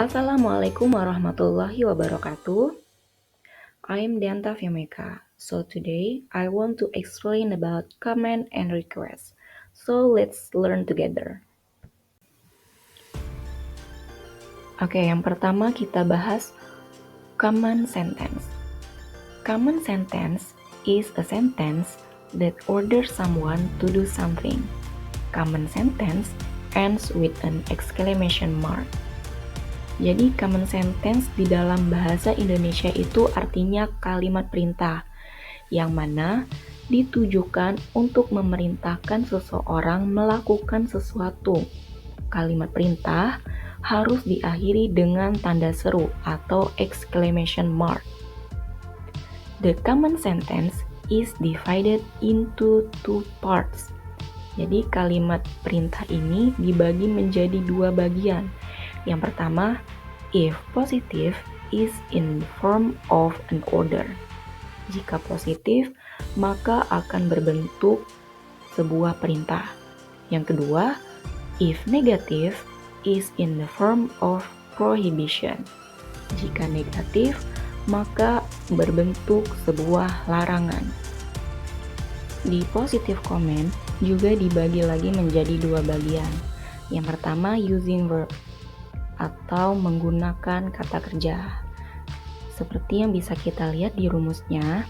Assalamualaikum warahmatullahi wabarakatuh. I'm Dianta Fiameka. So today I want to explain about command and request. So let's learn together. Oke, yang pertama kita bahas command sentence. Command sentence is a sentence that orders someone to do something. Command sentence ends with an exclamation mark. Jadi command sentence di dalam bahasa Indonesia itu artinya kalimat perintah yang mana ditujukan untuk memerintahkan seseorang melakukan sesuatu. Kalimat perintah harus diakhiri dengan tanda seru atau exclamation mark. The command sentence is divided into two parts. Jadi kalimat perintah ini dibagi menjadi dua bagian. Yang pertama, if positive is in the form of an order. Jika positif, maka akan berbentuk sebuah perintah. Yang kedua, if negative is in the form of prohibition. Jika negatif, maka berbentuk sebuah larangan. Di positive command juga dibagi lagi menjadi dua bagian. Yang pertama, using verb atau menggunakan kata kerja. Seperti yang bisa kita lihat di rumusnya,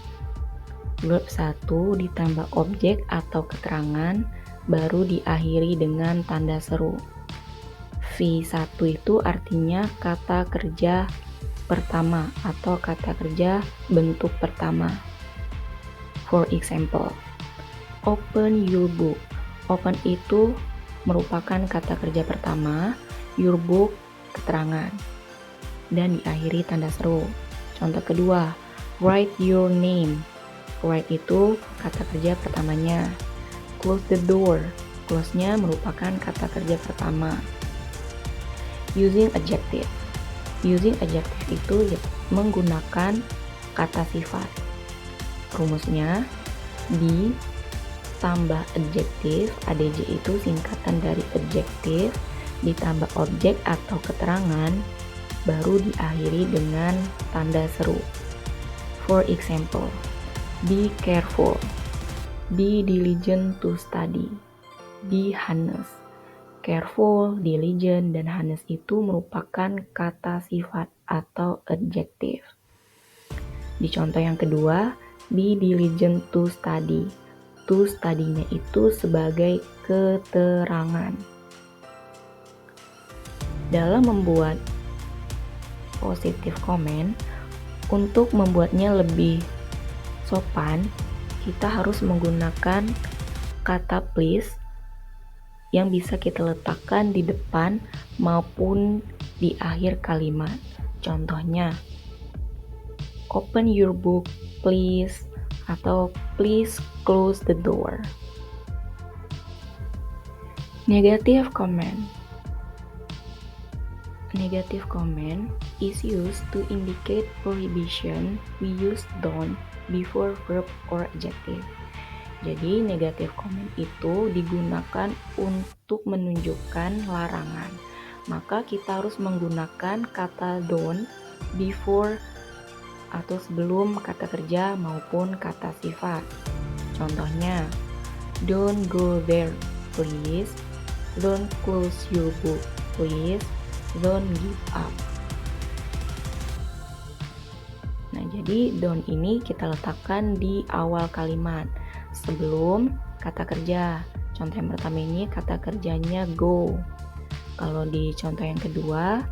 verb 1 ditambah objek atau keterangan baru diakhiri dengan tanda seru. V1 itu artinya kata kerja pertama atau kata kerja bentuk pertama. For example, open your book. Open itu merupakan kata kerja pertama, your book keterangan, dan diakhiri tanda seru. Contoh kedua, write your name. Write itu kata kerja pertamanya. Close the door. Close-nya merupakan kata kerja pertama. Using adjective. Using adjective itu menggunakan kata sifat. Rumusnya di tambah adjektif, adj itu singkatan dari adjektif, ditambah objek atau keterangan, baru diakhiri dengan tanda seru. For example, be careful, be diligent to study, be honest. Careful, diligent, dan honest itu merupakan kata sifat atau adjektif. Di contoh yang kedua, be diligent to study. To study-nya itu sebagai keterangan. Dalam membuat positive comment, untuk membuatnya lebih sopan, kita harus menggunakan kata please yang bisa kita letakkan di depan maupun di akhir kalimat. Contohnya, open your book please, atau please close the door. Negative comment. Negative comment is used to indicate prohibition. We use don't before verb or adjective. Jadi negative comment itu digunakan untuk menunjukkan larangan. Maka kita harus menggunakan kata don't before atau sebelum kata kerja maupun kata sifat. Contohnya, don't go there please, don't close your book please, don't give up. Nah, jadi don't ini kita letakkan di awal kalimat sebelum kata kerja. Contoh yang pertama ini kata kerjanya go. Kalau di contoh yang kedua,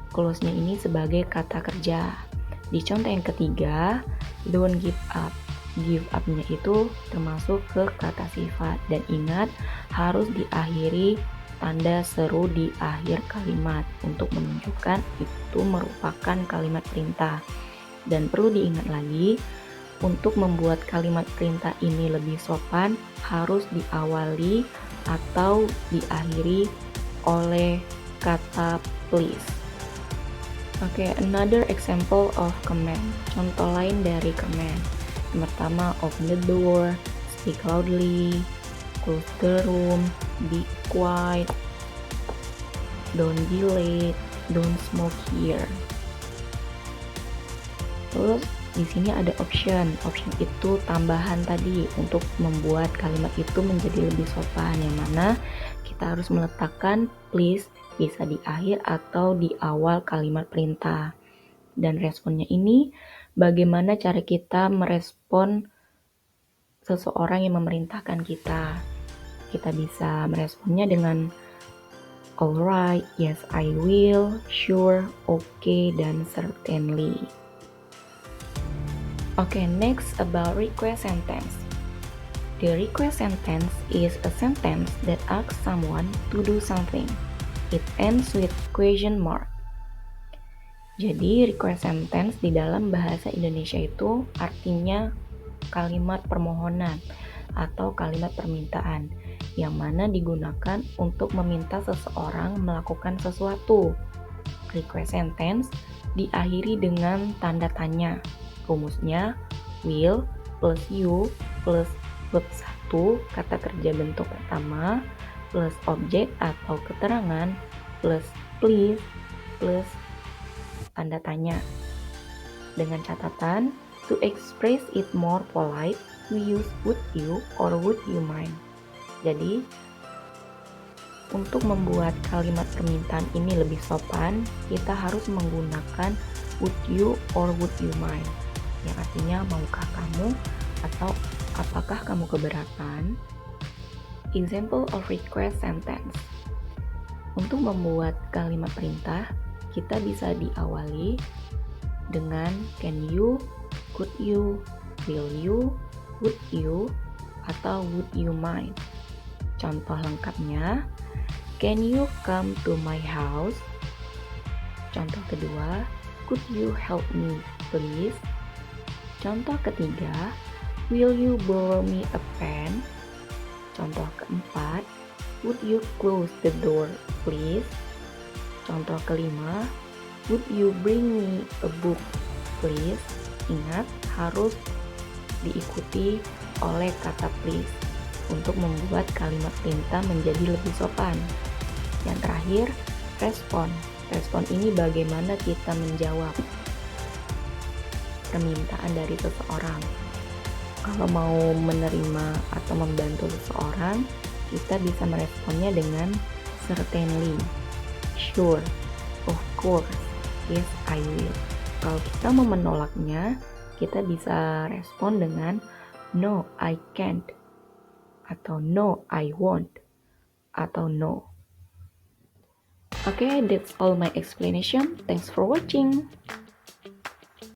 close-nya ini sebagai kata kerja. Di contoh yang ketiga, don't give up. Give up-nya itu termasuk ke kata sifat. Dan ingat, harus diakhiri tanda seru di akhir kalimat untuk menunjukkan itu merupakan kalimat perintah. Dan perlu diingat lagi, untuk membuat kalimat perintah ini lebih sopan, harus diawali atau diakhiri oleh kata please. Oke, another example of command. Contoh lain dari command. Yang pertama, open the door, speak loudly, close the room, be quiet. don't be late, don't smoke here. Terus di sini ada option itu tambahan tadi untuk membuat kalimat itu menjadi lebih sopan, yang mana kita harus meletakkan please bisa di akhir atau di awal kalimat perintah. Dan responnya ini bagaimana cara kita merespon seseorang yang memerintahkan kita. Kita bisa meresponnya dengan alright, yes I will, sure, okay, dan certainly. Okay, next about request sentence. The request sentence is a sentence that asks someone to do something. It ends with question mark. Jadi request sentence di dalam bahasa Indonesia itu artinya kalimat permohonan atau kalimat permintaan yang mana digunakan untuk meminta seseorang melakukan sesuatu. Request sentence diakhiri dengan tanda tanya. Rumusnya will plus you plus verb 1 kata kerja bentuk pertama plus objek atau keterangan plus please plus tanda tanya. Dengan catatan, to express it more polite, we use would you or would you mind. Jadi, untuk membuat kalimat permintaan ini lebih sopan, kita harus menggunakan would you or would you mind, yang artinya maukah kamu atau apakah kamu keberatan. Example of request sentence. Untuk membuat kalimat perintah, kita bisa diawali dengan can you, could you, will you, would you, atau would you mind. Contoh lengkapnya, can you come to my house? Contoh kedua, could you help me please? Contoh ketiga, will you borrow me a pen? Contoh keempat, would you close the door please? Contoh kelima, would you bring me a book please? Ingat, harus diikuti oleh kata please untuk membuat kalimat perintah menjadi lebih sopan. Yang terakhir, respon. Respon ini bagaimana kita menjawab permintaan dari seseorang. Kalau mau menerima atau membantu seseorang, kita bisa meresponnya dengan certainly, sure, of course, yes I will. Kalau kita mau menolaknya, kita bisa respon dengan no I can't, atau no I won't, atau no. Okay, that's all my explanation. Thanks for watching.